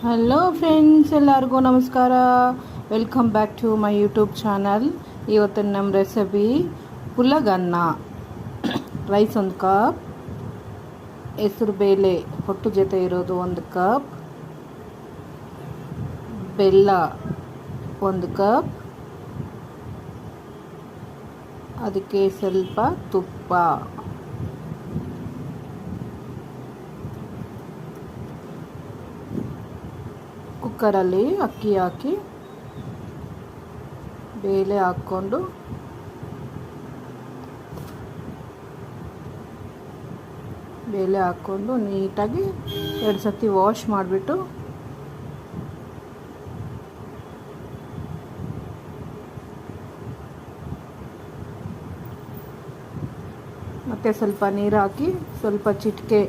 Hello friends, ಎಲ್ಲರಿಗೂ ನಮಸ್ಕಾರ. Welcome back to my YouTube channel. ಇವತ್ತಿನ ನಮ್ಮ ರೆಸಿಪಿ ಪುಲಗನ್ನ. ರೈಸ್ 1 ಕಪ್, ಹೆಸರು ಬೇಳೆ ಹೊಟ್ಟು ಜೊತೆ ಇರೋದು 1 ಕಪ್, ಬೆಲ್ಲ 1 ಕಪ್, ಅದಕ್ಕೆ ಸ್ವಲ್ಪ ತುಪ್ಪ, ಕುಕ್ಕರಲ್ಲಿ ಅಕ್ಕಿ ಹಾಕಿ ಬೇಳೆ ಹಾಕ್ಕೊಂಡು ನೀಟಾಗಿ 2 ಸತಿ ವಾಶ್ ಮಾಡಿಬಿಟ್ಟು ಮತ್ತೆ ಸ್ವಲ್ಪ ನೀರು ಹಾಕಿ ಸ್ವಲ್ಪ ಚಿಟಿಕೆ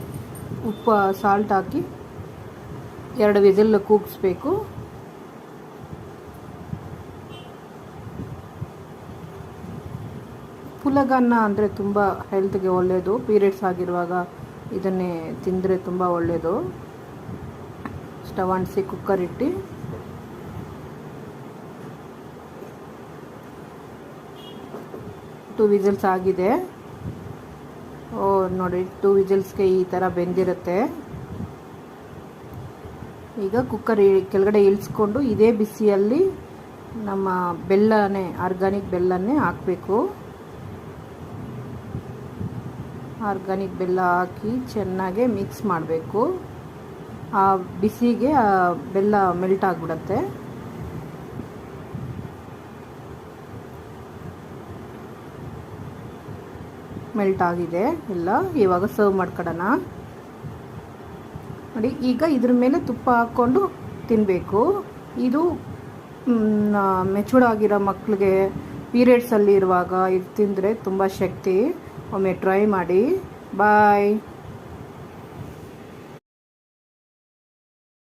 ಉಪ್ಪು ಸಾಲ್ಟ್ ಹಾಕಿ 2 ವಿಸಿಲ್ ಕೂಗಿಸ್ಬೇಕು. ಪುಲಗನ್ನ ಅಂದರೆ ತುಂಬ ಹೆಲ್ತ್ಗೆ ಒಳ್ಳೆಯದು. ಪೀರಿಯಡ್ಸ್ ಆಗಿರುವಾಗ ಇದನ್ನೇ ತಿಂದರೆ ತುಂಬ ಒಳ್ಳೆಯದು. ಸ್ಟವ್ ಅಂಟಿಸಿ ಕುಕ್ಕರ್ ಇಟ್ಟು ಟೂ ವಿಸಿಲ್ಸ್ ಆಗಿದೆ. ನೋಡಿ, 2 ವಿಸಿಲ್ಸ್ಗೆ ಈ ಥರ ಬೆಂದಿರುತ್ತೆ. ಈಗ ಕುಕ್ಕರ್ ಕೆಳಗಡೆ ಇಳಿಸ್ಕೊಂಡು ಇದೇ ಬಿಸಿಯಲ್ಲಿ ನಮ್ಮ ಬೆಲ್ಲನೇ, ಆರ್ಗಾನಿಕ್ ಬೆಲ್ಲನೇ ಹಾಕಬೇಕು. ಆರ್ಗಾನಿಕ್ ಬೆಲ್ಲ ಹಾಕಿ ಚೆನ್ನಾಗಿ ಮಿಕ್ಸ್ ಮಾಡಬೇಕು. ಆ ಬಿಸಿಗೆ ಆ ಬೆಲ್ಲ ಮೆಲ್ಟ್ ಆಗಿಬಿಡುತ್ತೆ. ಮೆಲ್ಟ್ ಆಗಿದೆ ಎಲ್ಲ. ಇವಾಗ ಸರ್ವ್ ಮಾಡ್ಕೊಳ್ಳೋಣ. ನೋಡಿ, ಈಗ ಇದ್ರ ಮೇಲೆ ತುಪ್ಪ ಹಾಕ್ಕೊಂಡು ತಿನ್ನಬೇಕು. ಇದು ಮೆಚೂರ್ಡ್ ಆಗಿರೋ ಮಕ್ಕಳಿಗೆ ಪೀರಿಯಡ್ಸಲ್ಲಿ ಇರುವಾಗ ಇದು ತಿಂದರೆ ತುಂಬ ಶಕ್ತಿ. ಒಮ್ಮೆ ಟ್ರೈ ಮಾಡಿ. ಬಾಯ್.